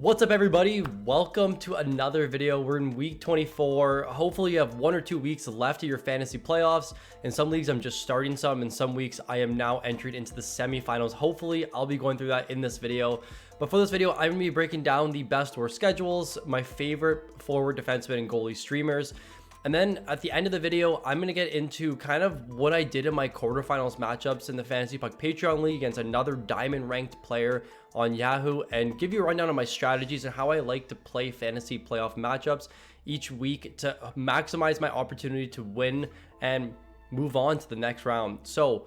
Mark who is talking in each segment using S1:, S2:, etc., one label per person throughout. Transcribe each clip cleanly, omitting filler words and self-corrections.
S1: What's up, everybody? Welcome to another video. We're in week 24. Hopefully you have 1 or 2 weeks left of your fantasy playoffs. In some leagues I'm just starting some. In some weeks I am now entering into the semifinals. Hopefully I'll be going through that in this video. But for this video, I'm gonna be breaking down the best worst schedules, my favorite forward, defenseman, and goalie streamers. And then at the end of the video, I'm going to get into kind of what I did in my quarterfinals matchups in the FantasyPuck Patreon League against another diamond ranked player on Yahoo, and give you a rundown on my strategies and how I like to play fantasy playoff matchups each week to maximize my opportunity to win and move on to the next round. So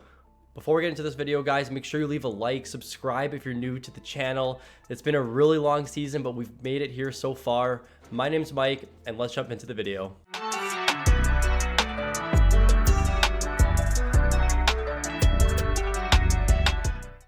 S1: before we get into this video, guys, make sure you leave a like, subscribe if you're new to the channel. It's been a really long season, but we've made it here so far. My name's Mike, and let's jump into the video.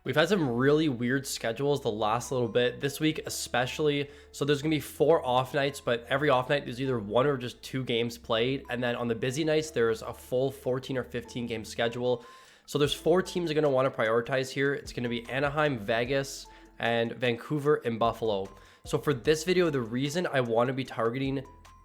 S1: We've had some really weird schedules the last little bit, this week especially. So there's gonna be 4 off nights, but every off night there's either 1 or just 2 games played. And then on the busy nights, there's a full 14 or 15 game schedule. So there's 4 teams you're gonna wanna prioritize here. It's gonna be Anaheim, Vegas, and Vancouver and Buffalo. So for this video, the reason I wanna be targeting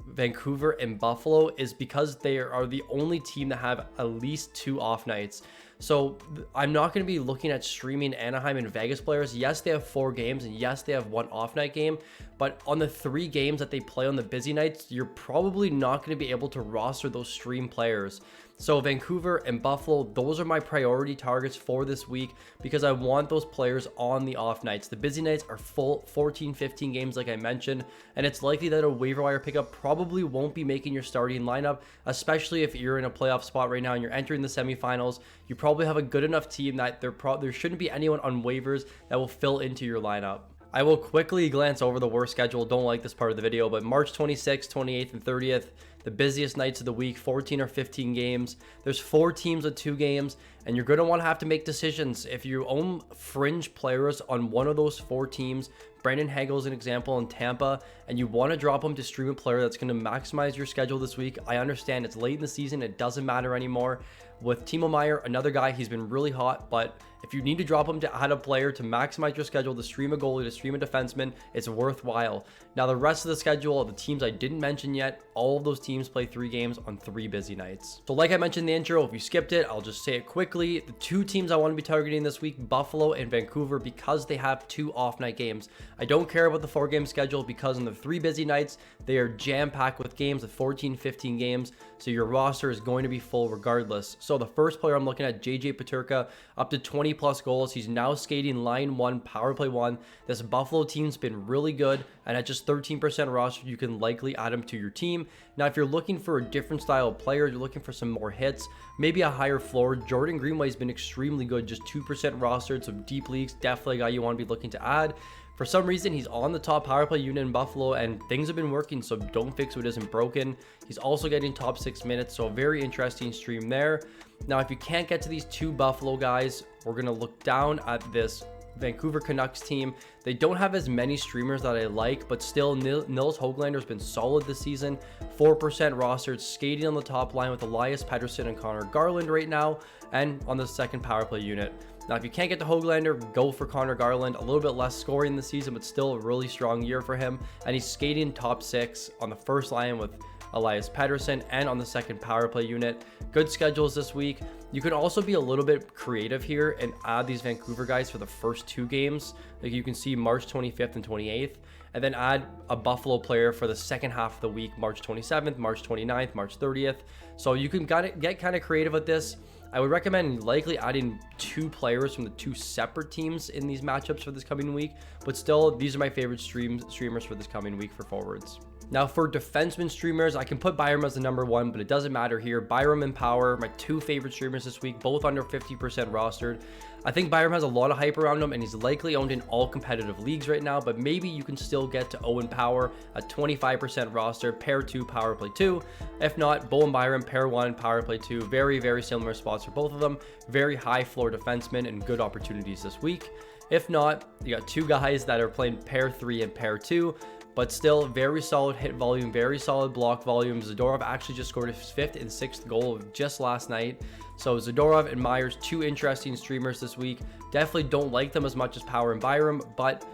S1: Vancouver and Buffalo is because they are the only team that have at least 2 off nights. So I'm not going to be looking at streaming Anaheim and Vegas players. Yes, they have 4 games, and yes, they have 1 off night game, but on the 3 games that they play on the busy nights, you're probably not going to be able to roster those stream players. So Vancouver and Buffalo, those are my priority targets for this week because I want those players on the off nights. The busy nights are full 14, 15 games like I mentioned, and it's likely that a waiver wire pickup probably won't be making your starting lineup, especially if you're in a playoff spot right now and you're entering the semifinals. You probably have a good enough team that there shouldn't be anyone on waivers that will fill into your lineup. I will quickly glance over the worst schedule. Don't like this part of the video, but March 26th, 28th, and 30th, the busiest nights of the week, 14 or 15 games. There's 4 teams with 2 games, and you're going to want to have to make decisions. If you own fringe players on one of those 4 teams, Brandon Hagel is an example in Tampa, and you want to drop him to stream a player that's going to maximize your schedule this week, I understand it's late in the season. It doesn't matter anymore. With Timo Meier, another guy, he's been really hot, but if you need to drop him to add a player to maximize your schedule, to stream a goalie, to stream a defenseman, it's worthwhile. Now, the rest of the schedule, the teams I didn't mention yet, all of those teams play 3 games on 3 busy nights. So like I mentioned in the intro, if you skipped it, I'll just say it quickly. The 2 teams I want to be targeting this week, Buffalo and Vancouver, because they have 2 off night games. I don't care about the 4 game schedule because on the 3 busy nights, they are jam-packed with games of 14, 15 games. So your roster is going to be full regardless. So the first player I'm looking at, JJ Peterka, up to 20 plus goals. He's now skating line 1, power play 1. This Buffalo team's been really good, and at just 13% roster, you can likely add him to your team. Now, if you're looking for a different style of player, you're looking for some more hits, maybe a higher floor, Jordan Greenway's been extremely good, just 2% rostered, so deep leagues, definitely a guy you want to be looking to add. For some reason, he's on the top power play unit in Buffalo, and things have been working, so don't fix what isn't broken. He's also getting top 6 minutes, so a very interesting stream there. Now, if you can't get to these 2 Buffalo guys, we're going to look down at this Vancouver Canucks team. They don't have as many streamers that I like, but still Nils Höglander's been solid this season. 4% rostered, skating on the top line with Elias Pettersson and Connor Garland right now, and on the second power play unit. Now, if you can't get to Höglander, go for Connor Garland. A little bit less scoring this season, but still a really strong year for him. And he's skating top 6 on the first line with Elias Pettersson and on the second power play unit. Good schedules this week. You can also be a little bit creative here and add these Vancouver guys for the first 2 games. Like you can see March 25th and 28th, and then add a Buffalo player for the second half of the week, March 27th, March 29th, March 30th. So you can get kind of creative with this. I would recommend likely adding 2 players from the 2 separate teams in these matchups for this coming week, but still, these are my favorite streamers for this coming week for forwards. Now, for defenseman streamers, I can put Byram as the number 1, but it doesn't matter here. Byram and Power, my 2 favorite streamers this week, both under 50% rostered. I think Byram has a lot of hype around him, and he's likely owned in all competitive leagues right now, but maybe you can still get to Owen Power at 25% roster, pair 2, power play 2. If not, Bowen Byram, pair 1, power play 2. Very, very similar spots for both of them. Very high floor defensemen and good opportunities this week. If not, you got 2 guys that are playing pair 3 and pair 2. but still very solid hit volume, very solid block volume. Zadorov actually just scored his 5th and 6th goal just last night. So Zadorov and Myers, two interesting streamers this week. Definitely don't like them as much as Power and Byram, but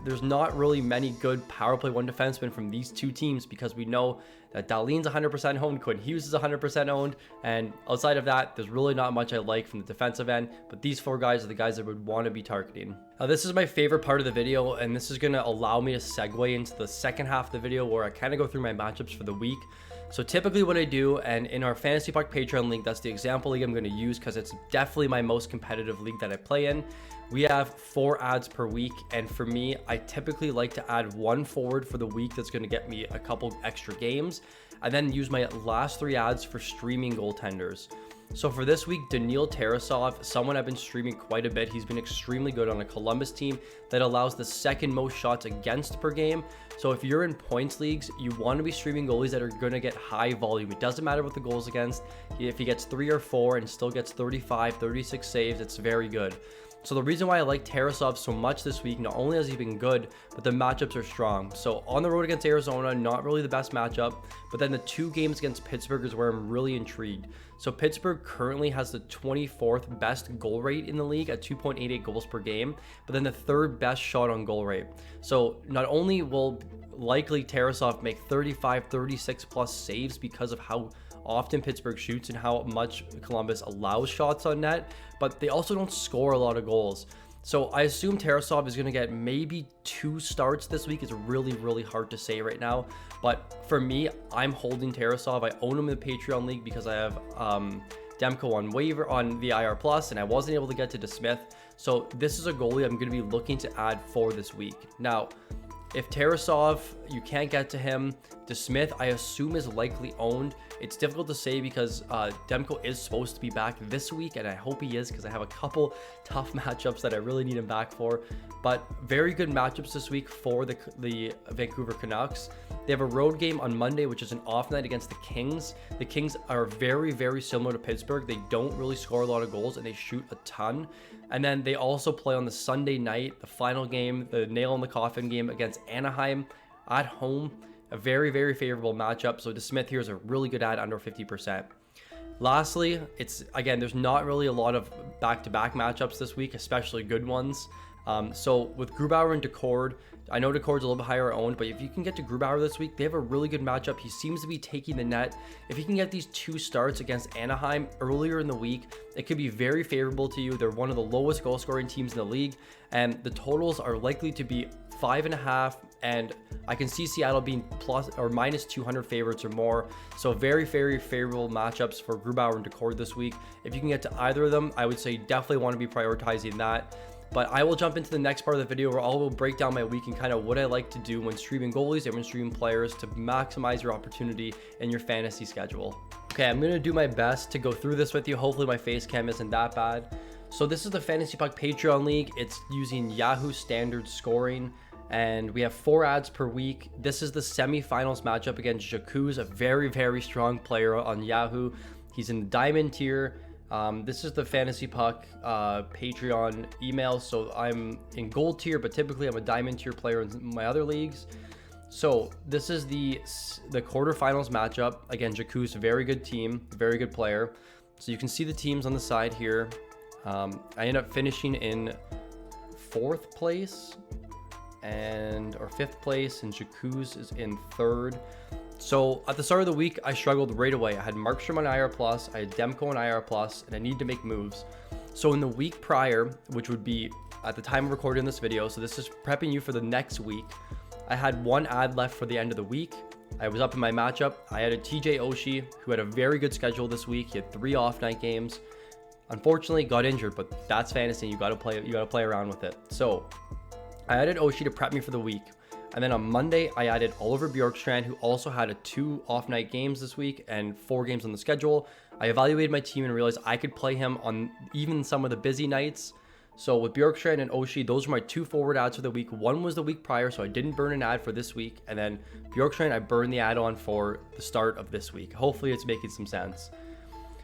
S1: there's not really many good power play 1 defensemen from these two teams, because we know that Dahlin's 100% owned, Quinn Hughes is 100% owned, and outside of that, there's really not much I like from the defensive end, but these 4 guys are the guys I would want to be targeting. Now, this is my favorite part of the video, and this is going to allow me to segue into the second half of the video where I kind of go through my matchups for the week. So typically what I do, and in our FantasyPuck Patreon league, that's the example league I'm going to use because it's definitely my most competitive league that I play in. We have 4 ads per week, and for me, I typically like to add 1 forward for the week that's going to get me a couple extra games, and then use my last 3 ads for streaming goaltenders. So for this week, Daniil Tarasov, someone I've been streaming quite a bit. He's been extremely good on a Columbus team that allows the second most shots against per game. So if you're in points leagues, you want to be streaming goalies that are going to get high volume. It doesn't matter what the goals against. If he gets 3 or 4 and still gets 35, 36 saves, it's very good. So the reason why I like Tarasov so much this week, not only has he been good, but the matchups are strong. So on the road against Arizona, not really the best matchup, but then the 2 games against Pittsburgh is where I'm really intrigued. So Pittsburgh currently has the 24th best goal rate in the league at 2.88 goals per game, but then the 3rd best shot on goal rate. So not only will likely Tarasov make 35, 36 plus saves because of how often Pittsburgh shoots and how much Columbus allows shots on net, but they also don't score a lot of goals. So I assume Tarasov is going to get maybe 2 starts this week. It's really, really hard to say right now. But for me, I'm holding Tarasov. I own him in the Patreon league because I have Demko on waiver on the IR Plus, and I wasn't able to get to DeSmith. So this is a goalie I'm going to be looking to add for this week. Now, if Tarasov, you can't get to him, DeSmith, I assume is likely owned. It's difficult to say because Demko is supposed to be back this week, and I hope he is because I have a couple tough matchups that I really need him back for. But very good matchups this week for the Vancouver Canucks. They have a road game on Monday, which is an off night against the Kings. The Kings are very, very similar to Pittsburgh. They don't really score a lot of goals, and they shoot a ton. And then they also play on the Sunday night, the final game, the nail in the coffin game against Anaheim at home. A very, very favorable matchup. So DeSmith here is a really good ad under 50%. Lastly, again, there's not really a lot of back-to-back matchups this week, especially good ones. So with Grubauer and Decord, I know Decord's a little bit higher owned, but if you can get to Grubauer this week, they have a really good matchup. He seems to be taking the net. If he can get these 2 starts against Anaheim earlier in the week, it could be very favorable to you. They're one of the lowest goal scoring teams in the league, and the totals are likely to be 5.5, and I can see Seattle being plus or minus 200 favorites or more. So very, very favorable matchups for Grubauer and Decord this week. If you can get to either of them, I would say definitely want to be prioritizing that. But I will jump into the next part of the video where I will break down my week and kind of what I like to do when streaming goalies and when streaming players to maximize your opportunity in your fantasy schedule. Okay, I'm going to do my best to go through this with you. Hopefully my face cam isn't that bad. So this is the FantasyPuck Patreon League. It's using Yahoo standard scoring, and we have 4 ads per week. This is the semifinals matchup against Jacuz, a very, very strong player on Yahoo. He's in the diamond tier. This is the FantasyPuck Patreon email. So I'm in gold tier, but typically I'm a diamond tier player in my other leagues. So this is the quarterfinals matchup. Again, Jacuz, very good team, very good player. So you can see the teams on the side here. I end up finishing in 4th place or 5th place, and Jacuz is in 3rd. So at the start of the week, I struggled right away. I had Markstrom on IR+, I had Demko on IR+, and I need to make moves. So in the week prior, which would be at the time of recording this video, so this is prepping you for the next week, I had 1 ad left for the end of the week. I was up in my matchup. I had a TJ Oshie, who had a very good schedule this week. He had 3 off-night games. Unfortunately, got injured, but that's fantasy. You gotta play around with it. So I added Oshie to prep me for the week. And then on Monday, I added Oliver Bjorkstrand, who also had 2 off-night games this week and 4 games on the schedule. I evaluated my team and realized I could play him on even some of the busy nights. So with Bjorkstrand and Oshie, those were my 2 forward ads for the week. One was the week prior, so I didn't burn an ad for this week. And then Bjorkstrand, I burned the ad on for the start of this week. Hopefully it's making some sense.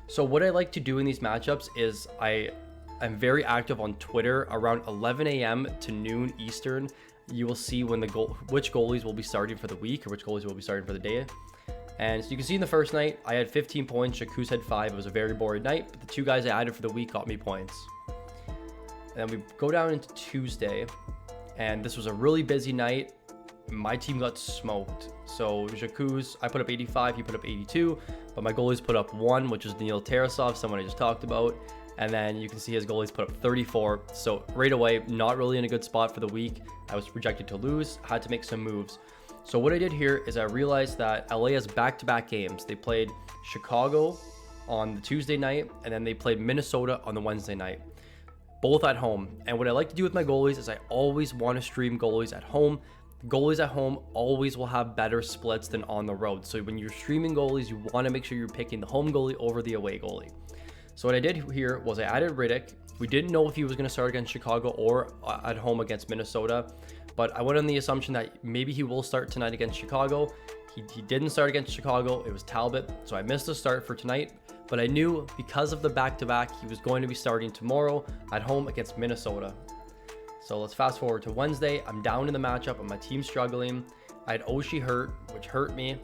S1: So what I like to do in these matchups is I'm very active on Twitter around 11 a.m. to noon Eastern. You will see when which goalies will be starting for the week or which goalies will be starting for the day. And so you can see in the first night, I had 15 points. Jacuz had 5. It was a very boring night, but the 2 guys I added for the week got me points. And then we go down into Tuesday, and this was a really busy night. My team got smoked. So Jakuz, I put up 85, he put up 82, but my goalies put up 1, which is Neil Tarasov, someone I just talked about. And then you can see his goalies put up 34. So right away, not really in a good spot for the week. I was projected to lose, had to make some moves. So what I did here is I realized that LA has back-to-back games. They played Chicago on the Tuesday night, and then they played Minnesota on the Wednesday night, both at home. And what I like to do with my goalies is I always want to stream goalies at home. Goalies at home always will have better splits than on the road. So when you're streaming goalies, you want to make sure you're picking the home goalie over the away goalie. So what I did here was I added Riddick. We didn't know if he was going to start against Chicago or at home against Minnesota, but I went on the assumption that maybe he will start tonight against Chicago. He didn't start against Chicago. It was Talbot, so I missed the start for tonight, but I knew because of the back-to-back, he was going to be starting tomorrow at home against Minnesota. So let's fast forward to Wednesday. I'm down in the matchup and my team's struggling. I had Oshie hurt, which hurt me.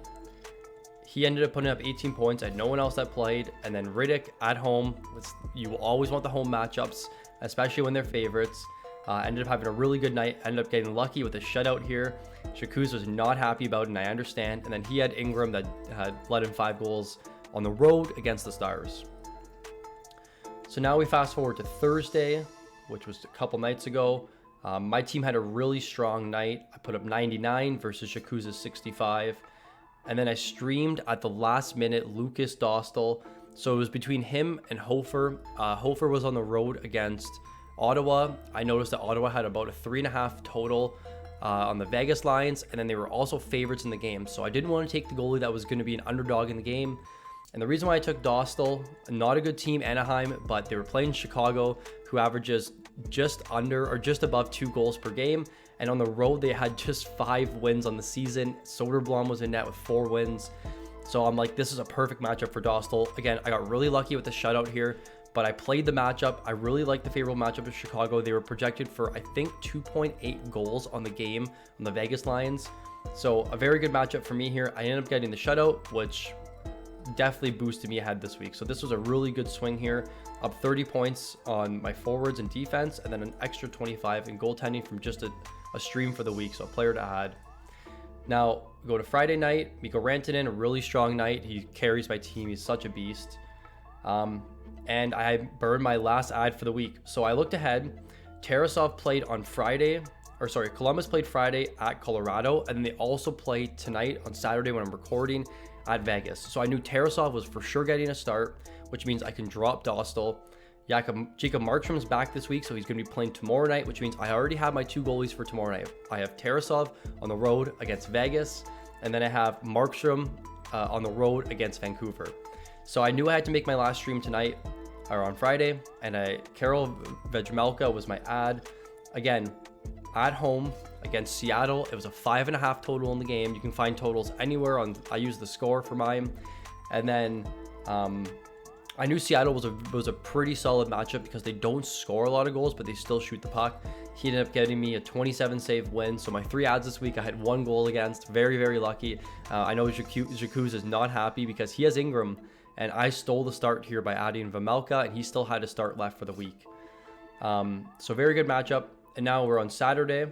S1: He ended up putting up 18 points. I had no one else that played. And then Riddick at home. You always want the home matchups, especially when they're favorites. Ended up having a really good night. Ended up getting lucky with a shutout here. Jakuz was not happy about it, and I understand. And then he had Ingram that had let in 5 goals on the road against the Stars. So now we fast forward to Thursday, which was a couple nights ago. My team had a really strong night. I put up 99 versus Jakuz's 65. And then I streamed at the last minute Lucas Dostal. So it was between him and Hofer. Hofer was on the road against Ottawa. I noticed that Ottawa had about a 3.5 total on the Vegas lines. And then they were also favorites in the game. So I didn't want to take the goalie that was going to be an underdog in the game. And the reason why I took Dostal, not a good team, Anaheim, but they were playing Chicago, who averages just under or just above 2 goals per game. And on the road, they had just 5 wins on the season. Soderblom was in net with 4 wins. So I'm like, this is a perfect matchup for Dostal. Again, I got really lucky with the shutout here, but I played the matchup. I really like the favorable matchup of Chicago. They were projected for, I think, 2.8 goals on the game on the Vegas lines. So a very good matchup for me here. I ended up getting the shutout, which definitely boosted me ahead this week. So this was a really good swing here, up 30 points on my forwards and defense, and then an extra 25 in goaltending from just a stream for the week, so a player to add. Now go to Friday night. Mikko Rantanen, a really strong night. He carries my team. He's such a beast. And I burned my last ad for the week. So I looked ahead. Tarasov played on Friday, Columbus played Friday at Colorado, and then they also played tonight on Saturday when I'm recording at Vegas. So I knew Tarasov was for sure getting a start, which means I can drop Dostal. Jacob Markstrom's back this week, so he's going to be playing tomorrow night, which means I already have my 2 goalies for tomorrow night. I have Tarasov on the road against Vegas, and then I have Markstrom on the road against Vancouver. So I knew I had to make my last stream tonight or on Friday, and Karel Vejmelka was my ad. Again, at home against Seattle. It was a 5.5 total in the game. You can find totals anywhere I use the score for mine. And then I knew Seattle was a pretty solid matchup because they don't score a lot of goals, but they still shoot the puck. He ended up getting me a 27 save win. So my 3 ads this week, I had 1 goal against. Very, very lucky. I know Jakuz is not happy because he has Ingram, and I stole the start here by adding Vejmelka, and he still had a start left for the week. So very good matchup. And now we're on Saturday.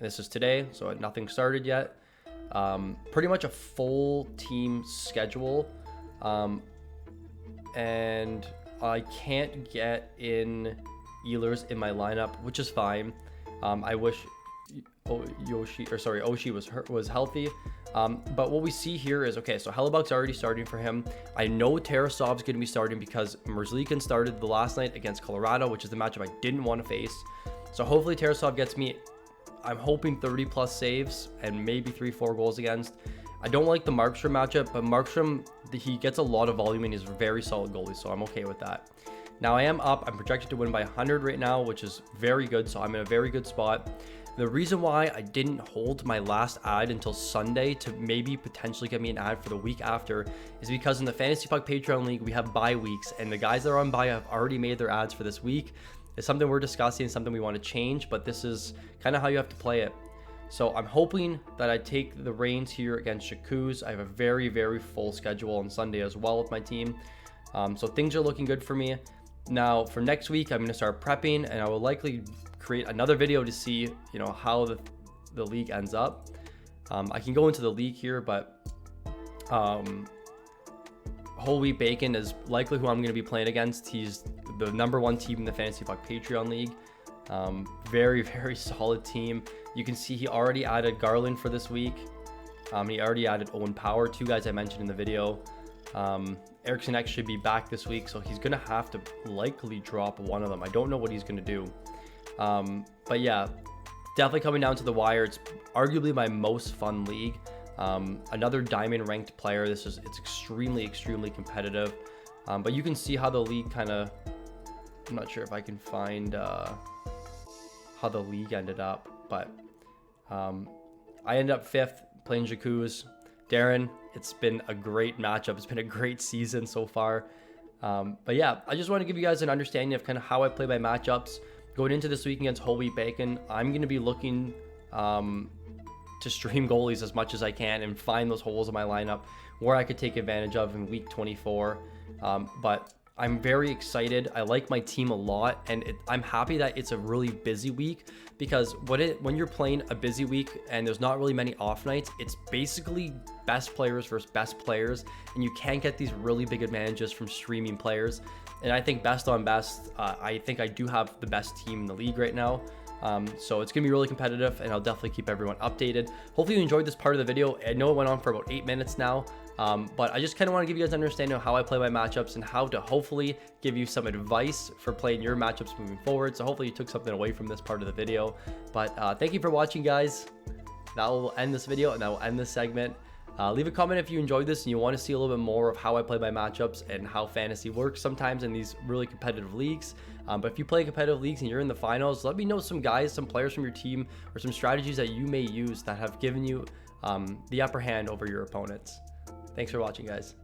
S1: This is today, so nothing started yet. Pretty much a full team schedule. And I can't get in Ehlers in my lineup, which is fine. I wish Oshie was healthy. But what we see here is, okay, so Hellebuck's already starting for him. I know Tarasov's going to be starting because Merzlikhin started the last night against Colorado, which is the matchup I didn't want to face. So hopefully Tarasov gets me, I'm hoping 30 plus saves and maybe 3-4 goals against. I don't like the Markstrom matchup, but Markstrom, he gets a lot of volume and he's a very solid goalie, so I'm okay with that. Now I am up. I'm projected to win by 100 right now, which is very good, so I'm in a very good spot. The reason why I didn't hold my last ad until Sunday to maybe potentially get me an ad for the week after is because in the FantasyPuck Patreon League, we have bye weeks, and the guys that are on bye have already made their ads for this week. It's something we're discussing, something we want to change, but this is kind of how you have to play it. So I'm hoping that I take the reins here against Jakuz. I have a very, very full schedule on Sunday as well with my team. So things are looking good for me. Now for next week, I'm going to start prepping, and I will likely create another video to see, you know, how the league ends up. I can go into the league here, but Whole Wheat Bacon is likely who I'm going to be playing against. He's the #1 team in the FantasyPuck Patreon League. Very, very solid team. You can see he already added Garland for this week. He already added Owen Power, 2 guys I mentioned in the video. Erickson X should be back this week, so he's going to have to likely drop one of them. I don't know what he's going to do. But yeah, definitely coming down to the wire. It's arguably my most fun league. Another diamond ranked player. It's extremely, extremely competitive. But you can see how the league kind of, I'm not sure if I can find how the league ended up, but I ended up 5th playing Jacuz. Darren, it's been a great matchup. It's been a great season so far. But yeah, I just want to give you guys an understanding of kind of how I play my matchups. Going into this week against Whole Wheat Bacon, I'm going to be looking to stream goalies as much as I can and find those holes in my lineup where I could take advantage of in week 24. But I'm very excited. I like my team a lot, and I'm happy that it's a really busy week, because when you're playing a busy week and there's not really many off nights, it's basically best players versus best players, and you can't get these really big advantages from streaming players. And I think best on best, I think I do have the best team in the league right now. So it's going to be really competitive, and I'll definitely keep everyone updated. Hopefully you enjoyed this part of the video. I know it went on for about 8 minutes now, but I just kind of want to give you guys an understanding of how I play my matchups and how to hopefully give you some advice for playing your matchups moving forward. So hopefully you took something away from this part of the video. But thank you for watching, guys. That will end this video, and that will end this segment. Leave a comment if you enjoyed this and you want to see a little bit more of how I play my matchups and how fantasy works sometimes in these really competitive leagues. But if you play competitive leagues and you're in the finals, let me know some guys, some players from your team, or some strategies that you may use that have given you the upper hand over your opponents. Thanks for watching, guys.